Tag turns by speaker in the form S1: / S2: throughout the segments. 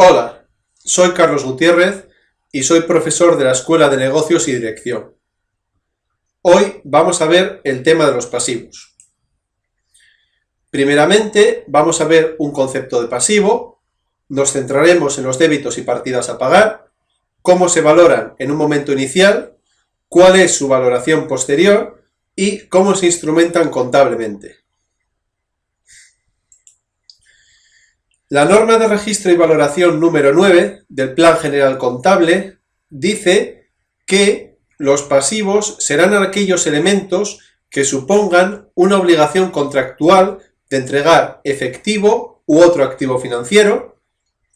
S1: Hola, soy Carlos Gutiérrez y soy profesor de la Escuela de Negocios y Dirección. Hoy vamos a ver el tema de los pasivos. Primeramente vamos a ver un concepto de pasivo, nos centraremos en los débitos y partidas a pagar, cómo se valoran en un momento inicial, cuál es su valoración posterior y cómo se instrumentan contablemente. La norma de registro y valoración número 9 del Plan General Contable dice que los pasivos serán aquellos elementos que supongan una obligación contractual de entregar efectivo u otro activo financiero,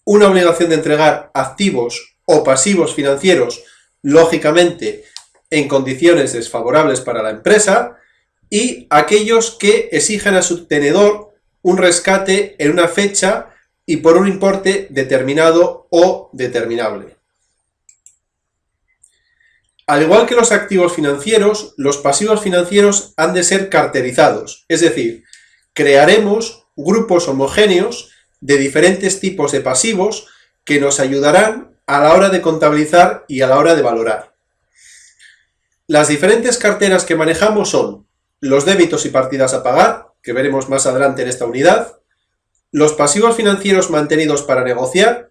S1: una obligación de entregar activos o pasivos financieros, lógicamente en condiciones desfavorables para la empresa, y aquellos que exijan a su tenedor un rescate en una fecha y por un importe determinado o determinable. Al igual que los activos financieros, los pasivos financieros han de ser carterizados, es decir, crearemos grupos homogéneos de diferentes tipos de pasivos que nos ayudarán a la hora de contabilizar y a la hora de valorar. Las diferentes carteras que manejamos son los débitos y partidas a pagar, que veremos más adelante en esta unidad, los pasivos financieros mantenidos para negociar,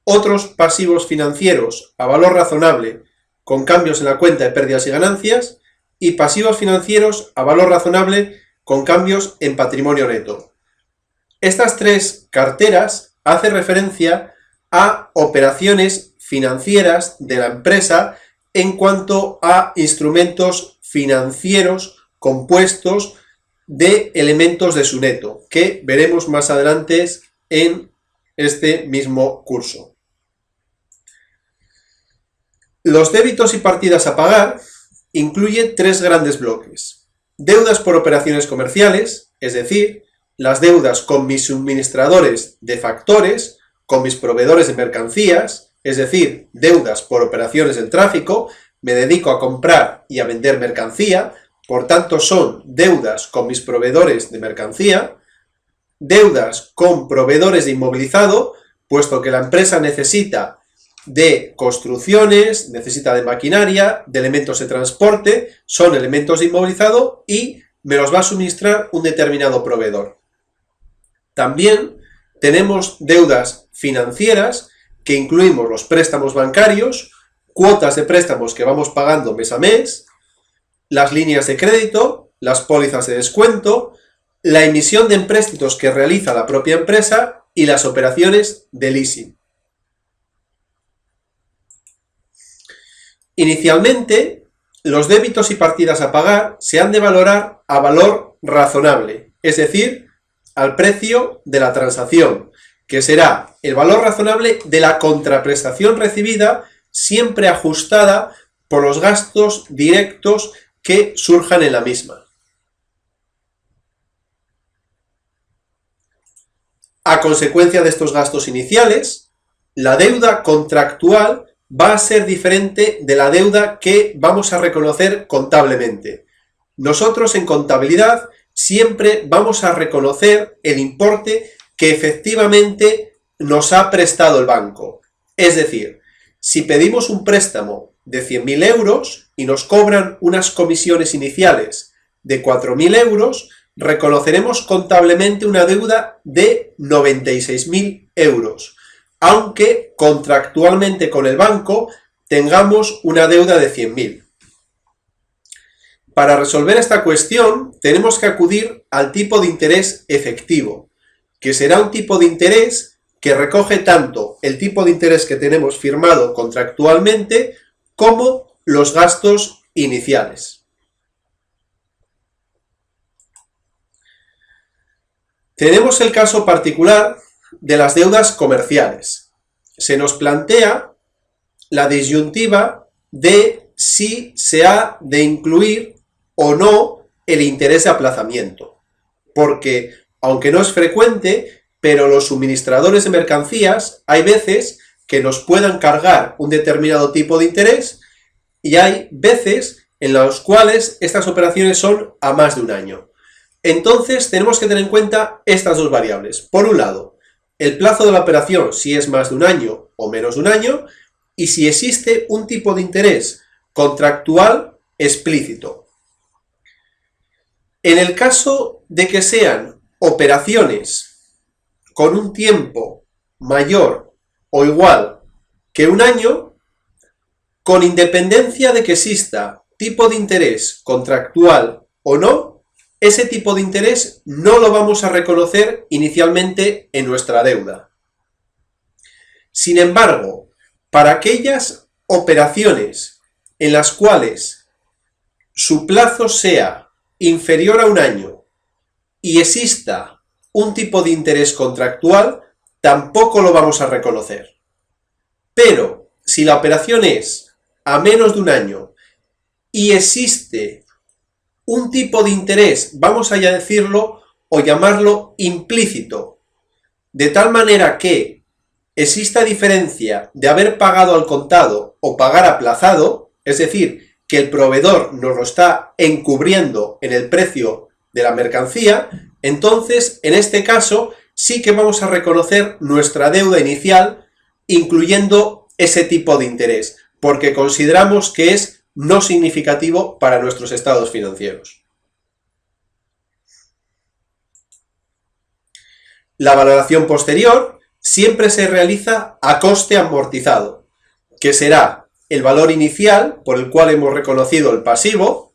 S1: otros pasivos financieros a valor razonable con cambios en la cuenta de pérdidas y ganancias, y pasivos financieros a valor razonable con cambios en patrimonio neto. Estas tres carteras hacen referencia a operaciones financieras de la empresa en cuanto a instrumentos financieros compuestos de elementos de su neto, que veremos más adelante en este mismo curso. Los débitos y partidas a pagar incluyen tres grandes bloques. Deudas por operaciones comerciales, es decir, las deudas con mis suministradores de factores, con mis proveedores de mercancías, es decir, deudas por operaciones del tráfico, me dedico a comprar y a vender mercancía, por tanto son deudas con mis proveedores de mercancía, deudas con proveedores de inmovilizado, puesto que la empresa necesita de construcciones, necesita de maquinaria, de elementos de transporte, son elementos de inmovilizado y me los va a suministrar un determinado proveedor. También tenemos deudas financieras, que incluimos los préstamos bancarios, cuotas de préstamos que vamos pagando mes a mes, las líneas de crédito, las pólizas de descuento, la emisión de empréstitos que realiza la propia empresa y las operaciones de leasing. Inicialmente, los débitos y partidas a pagar se han de valorar a valor razonable, es decir, al precio de la transacción, que será el valor razonable de la contraprestación recibida, siempre ajustada por los gastos directos que surjan en la misma. A consecuencia de estos gastos iniciales, la deuda contractual va a ser diferente de la deuda que vamos a reconocer contablemente. Nosotros en contabilidad siempre vamos a reconocer el importe que efectivamente nos ha prestado el banco. Es decir, si pedimos un préstamo de 100.000 euros y nos cobran unas comisiones iniciales de 4.000 euros, reconoceremos contablemente una deuda de 96.000 euros, aunque contractualmente con el banco tengamos una deuda de 100.000. Para resolver esta cuestión tenemos que acudir al tipo de interés efectivo, que será un tipo de interés que recoge tanto el tipo de interés que tenemos firmado contractualmente como los gastos iniciales. Tenemos el caso particular de las deudas comerciales. Se nos plantea la disyuntiva de si se ha de incluir o no el interés de aplazamiento, porque aunque no es frecuente, pero los suministradores de mercancías hay veces que nos puedan cargar un determinado tipo de interés y hay veces en las cuales estas operaciones son a más de un año. Entonces tenemos que tener en cuenta estas dos variables. Por un lado, el plazo de la operación si es más de un año o menos de un año, y si existe un tipo de interés contractual explícito. En el caso de que sean operaciones con un tiempo mayor o igual que un año, con independencia de que exista tipo de interés contractual o no, ese tipo de interés no lo vamos a reconocer inicialmente en nuestra deuda. Sin embargo, para aquellas operaciones en las cuales su plazo sea inferior a un año y exista un tipo de interés contractual, tampoco lo vamos a reconocer. Pero si la operación es a menos de un año y existe un tipo de interés, vamos a ya decirlo o llamarlo implícito, de tal manera que exista diferencia de haber pagado al contado o pagar aplazado, es decir, que el proveedor nos lo está encubriendo en el precio de la mercancía, entonces en este caso sí que vamos a reconocer nuestra deuda inicial incluyendo ese tipo de interés, porque consideramos que es no significativo para nuestros estados financieros. La valoración posterior siempre se realiza a coste amortizado, que será el valor inicial por el cual hemos reconocido el pasivo,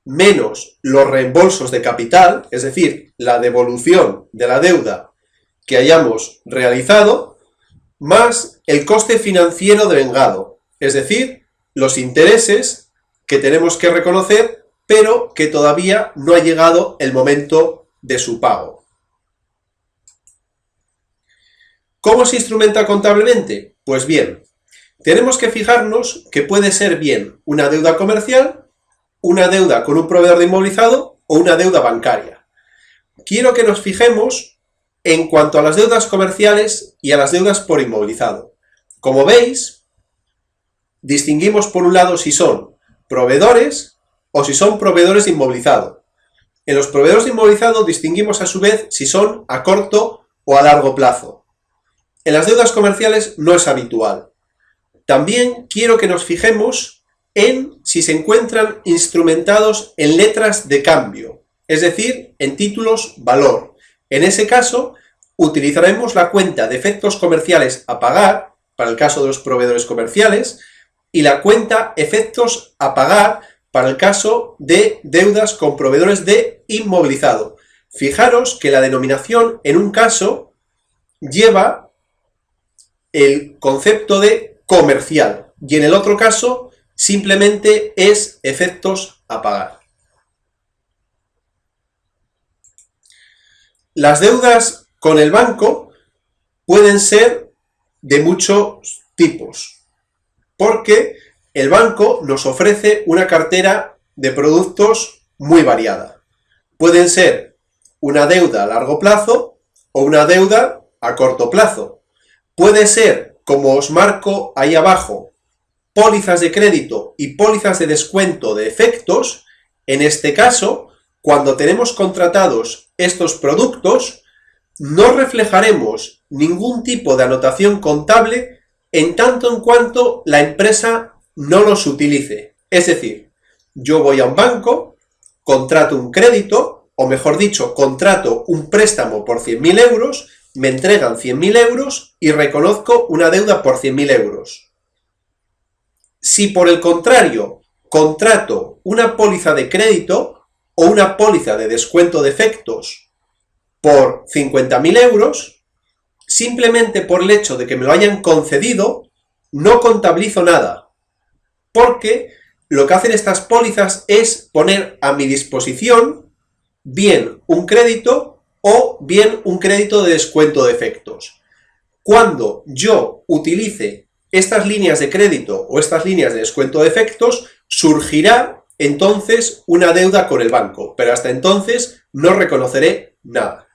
S1: menos los reembolsos de capital, es decir, la devolución de la deuda que hayamos realizado, más el coste financiero devengado, es decir, los intereses que tenemos que reconocer, pero que todavía no ha llegado el momento de su pago. ¿Cómo se instrumenta contablemente? Pues bien, tenemos que fijarnos que puede ser bien una deuda comercial, una deuda con un proveedor de inmovilizado o una deuda bancaria. Quiero que nos fijemos en cuanto a las deudas comerciales y a las deudas por inmovilizado. Como veis, distinguimos por un lado si son proveedores o si son proveedores de inmovilizado. En los proveedores de inmovilizado distinguimos a su vez si son a corto o a largo plazo. En las deudas comerciales no es habitual. También quiero que nos fijemos en si se encuentran instrumentados en letras de cambio, es decir, en títulos valor. En ese caso, utilizaremos la cuenta de efectos comerciales a pagar, para el caso de los proveedores comerciales, y la cuenta efectos a pagar para el caso de deudas con proveedores de inmovilizado. Fijaros que la denominación en un caso lleva el concepto de comercial y en el otro caso simplemente es efectos a pagar. Las deudas con el banco pueden ser de muchos tipos, porque el banco nos ofrece una cartera de productos muy variada. Pueden ser una deuda a largo plazo o una deuda a corto plazo. Puede ser, como os marco ahí abajo, pólizas de crédito y pólizas de descuento de efectos. En este caso, cuando tenemos contratados estos productos, no reflejaremos ningún tipo de anotación contable en tanto en cuanto la empresa no los utilice. Es decir, yo voy a un banco, contrato un crédito, o mejor dicho, contrato un préstamo por 100.000 euros, me entregan 100.000 euros y reconozco una deuda por 100.000 euros. Si por el contrario contrato una póliza de crédito o una póliza de descuento de efectos por 50.000 euros, simplemente por el hecho de que me lo hayan concedido, no contabilizo nada, porque lo que hacen estas pólizas es poner a mi disposición bien un crédito o bien un crédito de descuento de efectos. Cuando yo utilice estas líneas de crédito o estas líneas de descuento de efectos, surgirá entonces una deuda con el banco, pero hasta entonces no reconoceré nada.